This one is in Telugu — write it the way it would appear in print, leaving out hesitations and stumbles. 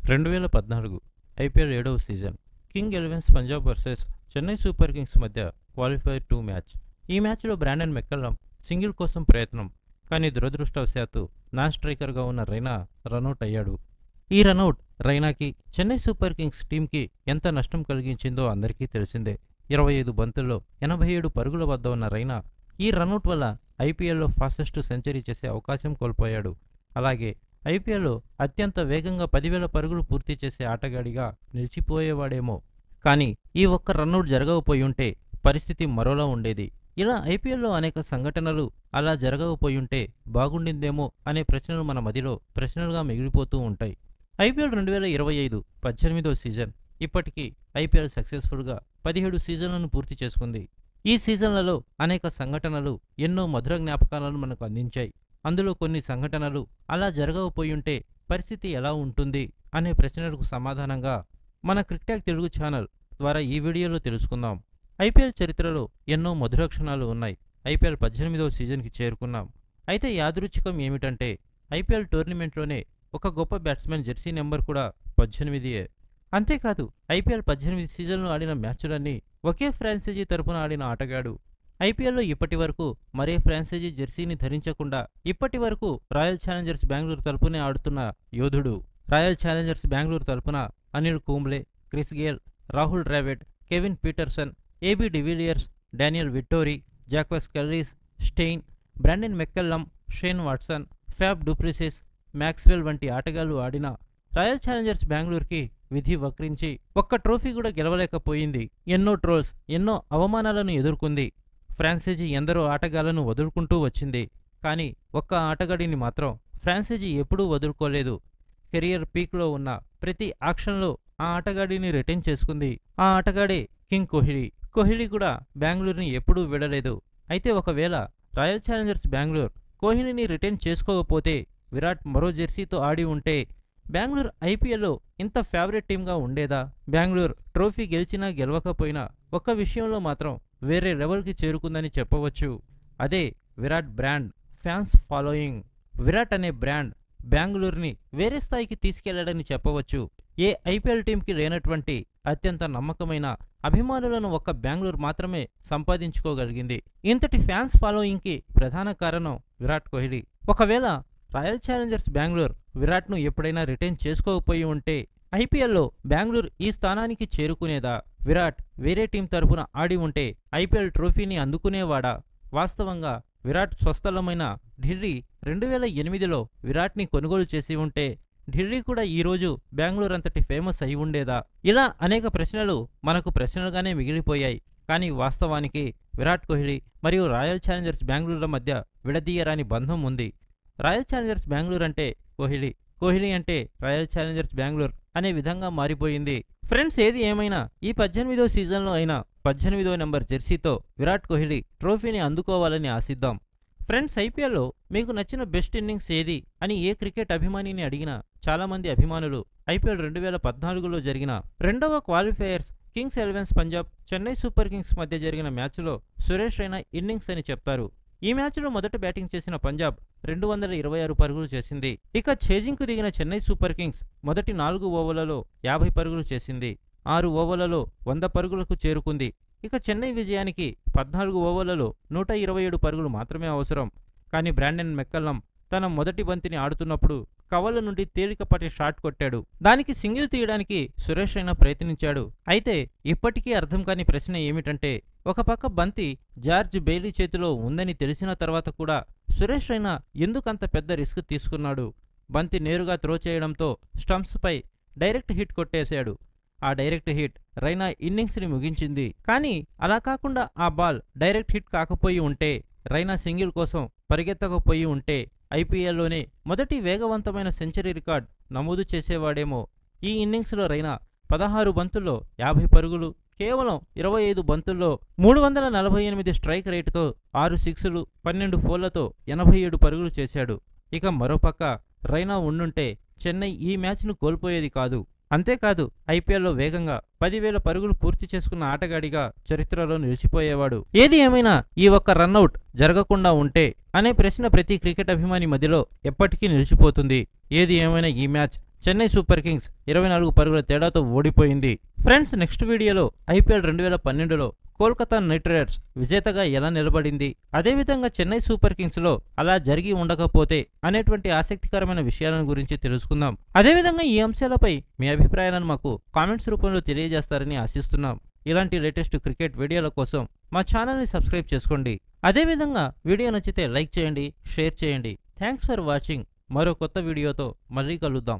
2014 ఐపీఎల్ 7వ season King Elevens Punjab versus Chennai Super Kings మధ్య క్వాలిఫైర్ 2 మ్యాచ్. ఈ మ్యాచ్లో బ్రాండన్ మెక్కల్లమ్ సింగిల్ కోసం ప్రయత్నం, కానీ దురదృష్టవశాత్తు నాన్ స్ట్రైకర్గా ఉన్న రైనా రనౌట్ అయ్యాడు. ఈ రనౌట్ రైనాకి చెన్నై సూపర్ కింగ్స్ టీంకి ఎంత నష్టం కలిగించిందో అందరికీ తెలిసిందే. 25 బంతుల్లో 87 పరుగుల వద్ద ఉన్న రైనా ఈ రనౌట్ వల్ల ఐపీఎల్లో ఫాస్టెస్ట్ సెంచరీ చేసే అవకాశం కోల్పోయాడు. అలాగే ఐపీఎల్లో అత్యంత వేగంగా 10,000 పరుగులు పూర్తి చేసే ఆటగాడిగా నిలిచిపోయేవాడేమో. కానీ ఈ ఒక్క రన్అట్ జరగకపోయుంటే పరిస్థితి మరోలా ఉండేది. ఇలా ఐపీఎల్లో అనేక సంఘటనలు అలా జరగకపోయుంటే బాగుండిందేమో అనే ప్రశ్నలు మన మదిలో ప్రశ్నలుగా మిగిలిపోతూ ఉంటాయి. ఐపీఎల్ 2025 18వ సీజన్ ఇప్పటికీ ఐపీఎల్ సక్సెస్ఫుల్గా 17 సీజన్లను పూర్తి చేసుకుంది. ఈ సీజన్లలో అనేక సంఘటనలు ఎన్నో మధుర జ్ఞాపకాలను మనకు అందించాయి. అందులో కొన్ని సంఘటనలు అలా జరగకపోయుంటే పరిస్థితి ఎలా ఉంటుంది అనే ప్రశ్నలకు సమాధానంగా మన క్రికెట్ తెలుగు ఛానల్ ద్వారా ఈ వీడియోలో తెలుసుకుందాం. ఐపీఎల్ చరిత్రలో ఎన్నో మధుర క్షణాలు ఉన్నాయి. ఐపీఎల్ 18వ సీజన్కి చేరుకున్నాం. అయితే యాదృచ్ఛికం ఏమిటంటే ఐపీఎల్ టోర్నమెంట్లోనే ఒక గొప్ప బ్యాట్స్మెన్ జెర్సీ నెంబర్ కూడా 18. అంతేకాదు ఐపీఎల్ 18 సీజన్లు ఆడిన మ్యాచ్లన్నీ ఒకే ఫ్రాంచైజీ తరపున ఆడిన ఆటగాడు. ఐపీఎల్లో ఇప్పటి వరకు మరే ఫ్రాంచైజీ జెర్సీని ధరించకుండా ఇప్పటి వరకు రాయల్ ఛాలెంజర్స్ బెంగళూరు తరపునే ఆడుతున్న యోధుడు. రాయల్ ఛాలెంజర్స్ బెంగళూరు తరపున Anil Kumble, Chris Gayle, Rahul Dravid, Kevin Pietersen, AB de Villiers, Daniel Vettori, Jacques Kallis, Steyn, Brendon McCullum, Shane Watson, Faf du Plessis, Maxwell వంటి ఆటగాళ్లు ఆడిన రాయల్ ఛాలెంజర్స్ బెంగళూరుకి విధి వక్రించి ఒక్క ట్రోఫీ కూడా గెలవలేకపోయింది. ఎన్నో ట్రోల్స్, ఎన్నో అవమానాలను ఎదుర్కొంది. ఫ్రాంచైజీ ఎందరో ఆటగాళ్లను వదులుకుంటూ వచ్చింది. కానీ ఒక్క ఆటగాడిని మాత్రం ఫ్రాంచైజీ ఎప్పుడూ వదులుకోలేదు. కెరియర్ పీక్లో ఉన్న ప్రతి ఆక్షన్లో ఆ ఆటగాడిని రిటైన్ చేసుకుంది. ఆ ఆటగాడే కింగ్ కోహ్లీ. కోహ్లీ కూడా బెంగళూరుని ఎప్పుడూ విడలేదు. అయితే ఒకవేళ రాయల్ ఛాలెంజర్స్ బెంగళూరు కోహ్లీని రిటైన్ చేసుకోకపోతే విరాట్ మరో జెర్సీతో ఆడి ఉంటే బెంగళూరు ఐపీఎల్లో ఇంత ఫేవరెట్ టీమ్గా ఉండేదా? బెంగళూరు ట్రోఫీ గెలిచినా గెలవకపోయినా ఒక్క విషయంలో మాత్రం వేరే లెవెల్కి చేరుకుందని చెప్పవచ్చు. అదే Virat brand, fans following. Virat అనే బ్రాండ్ బెంగళూరుని వేరే స్థాయికి తీసుకెళ్లాడని చెప్పవచ్చు. ఏ ఐపీఎల్ టీంకి లేనటువంటి అత్యంత నమ్మకమైన అభిమానులను ఒక్క బెంగళూరు మాత్రమే సంపాదించుకోగలిగింది. ఇంతటి ఫ్యాన్స్ ఫాలోయింగ్కి ప్రధాన కారణం విరాట్ కోహ్లీ. ఒకవేళ రాయల్ ఛాలెంజర్స్ బెంగళూరు విరాట్ను ఎప్పుడైనా రిటైన్ చేసుకోకపోయి ఉంటే ఐపీఎల్లో బెంగళూరు ఈ స్థానానికి చేరుకునేదా? విరాట్ వేరే టీం తరపున ఆడి ఉంటే ఐపీఎల్ ట్రోఫీని అందుకునేవాడా? వాస్తవంగా విరాట్ స్వస్థలమైన ఢిల్లీ 2008లో విరాట్ని కొనుగోలు చేసి ఉంటే ఢిల్లీ కూడా ఈరోజు బెంగళూరు అంతటి ఫేమస్ అయి ఉండేదా? ఇలా అనేక ప్రశ్నలు మనకు ప్రశ్నలుగానే మిగిలిపోయాయి. కానీ వాస్తవానికి విరాట్ కోహ్లీ మరియు రాయల్ ఛాలెంజర్స్ బెంగళూరుల మధ్య విడదీయరాని బంధం ఉంది. రాయల్ ఛాలెంజర్స్ బెంగళూరు అంటే కోహ్లీ, కోహ్లీ అంటే రాయల్ ఛాలెంజర్స్ బెంగళూరు అనే విధంగా మారిపోయింది. ఫ్రెండ్స్, ఏది ఏమైనా ఈ 18వ సీజన్లో అయినా 18వ నెంబర్ జెర్సీతో విరాట్ కోహ్లీ ట్రోఫీని అందుకోవాలని ఆశిద్దాం. ఫ్రెండ్స్, ఐపీఎల్లో మీకు నచ్చిన బెస్ట్ ఇన్నింగ్స్ ఏది అని ఏ క్రికెట్ అభిమానిని అడిగినా చాలామంది అభిమానులు ఐపీఎల్ 2014లో జరిగిన రెండవ qualifiers Kings Elevens Punjab Chennai Super Kings మధ్య జరిగిన మ్యాచ్లో సురేష్ రైనా ఇన్నింగ్స్ అని చెప్తారు. ఈ మ్యాచ్లో మొదట బ్యాటింగ్ చేసిన పంజాబ్ 226 పరుగులు చేసింది. ఇక ఛేజింగ్కు దిగిన చెన్నై సూపర్ కింగ్స్ మొదటి 4 ఓవర్లలో 50 పరుగులు చేసింది. 6 ఓవర్లలో 100 పరుగులకు చేరుకుంది. ఇక చెన్నై విజయానికి 14 ఓవర్లలో 127 పరుగులు మాత్రమే అవసరం. కానీ బ్రాండన్ మెక్కల్లమ్ తన మొదటి బంతిని ఆడుతున్నప్పుడు కవల నుండి తేలికపాటి షాట్ కొట్టాడు. దానికి సింగిల్ తీయడానికి సురేష్ రైనా ప్రయత్నించాడు. అయితే ఇప్పటికీ అర్థం కాని ప్రశ్న ఏమిటంటే ఒక పక్క బంతి జార్జ్ బెయిలీ చేతిలో ఉందని తెలిసిన తర్వాత కూడా సురేష్ రైనా ఎందుకంత పెద్ద రిస్క్ తీసుకున్నాడు? బంతి నేరుగా త్రో చేయడంతో స్టంప్స్పై డైరెక్ట్ హిట్ కొట్టేశాడు. ఆ డైరెక్ట్ హిట్ రైనా ఇన్నింగ్స్ని ముగించింది. కానీ అలా కాకుండా ఆ బాల్ డైరెక్ట్ హిట్ కాకపోయి ఉంటే, రైనా సింగిల్ కోసం పరిగెత్తకపోయి ఉంటే ఐపీఎల్లోనే మొదటి వేగవంతమైన సెంచరీ రికార్డ్ నమోదు చేసేవాడేమో. ఈ ఇన్నింగ్స్లో రైనా 16 బంతుల్లో 50 పరుగులు, కేవలం 25 బంతుల్లో 348 స్ట్రైక్ రేటుతో 6 సిక్స్లు, 12 ఫోర్లతో 87 పరుగులు చేశాడు. ఇక మరోపక్క రైనా ఉండుంటే చెన్నై ఈ మ్యాచ్ను కోల్పోయేది కాదు. అంతేకాదు ఐపీఎల్లో వేగంగా 10,000 పరుగులు పూర్తి చేసుకున్న ఆటగాడిగా చరిత్రలో నిలిచిపోయేవాడు. ఏది ఏమైనా ఈ ఒక్క రన్అట్ జరగకుండా ఉంటే అనే ప్రశ్న ప్రతి క్రికెట్ అభిమాని మధ్యలో ఎప్పటికీ నిలిచిపోతుంది. ఏది ఏమైనా ఈ మ్యాచ్ చెన్నై సూపర్ కింగ్స్ 24 పరుగుల తేడాతో ఓడిపోయింది. ఫ్రెండ్స్, నెక్స్ట్ వీడియోలో ఐపీఎల్ 2012లో కోల్కతా నైట్ రైడర్స్ విజేతగా ఎలా నిలబడింది, అదేవిధంగా చెన్నై సూపర్ కింగ్స్లో అలా జరిగి ఉండకపోతే అనేటువంటి ఆసక్తికరమైన విషయాలను గురించి తెలుసుకుందాం. అదేవిధంగా ఈ అంశాలపై మీ అభిప్రాయాలను మాకు కామెంట్స్ రూపంలో తెలియజేస్తారని ఆశిస్తున్నాం. ఇలాంటి లేటెస్ట్ క్రికెట్ వీడియోల కోసం మా ఛానల్ని సబ్స్క్రైబ్ చేసుకోండి. అదేవిధంగా వీడియో నచ్చితే లైక్ చేయండి, షేర్ చేయండి. Thanks for watching. మరో కొత్త వీడియోతో మళ్ళీ కలుద్దాం.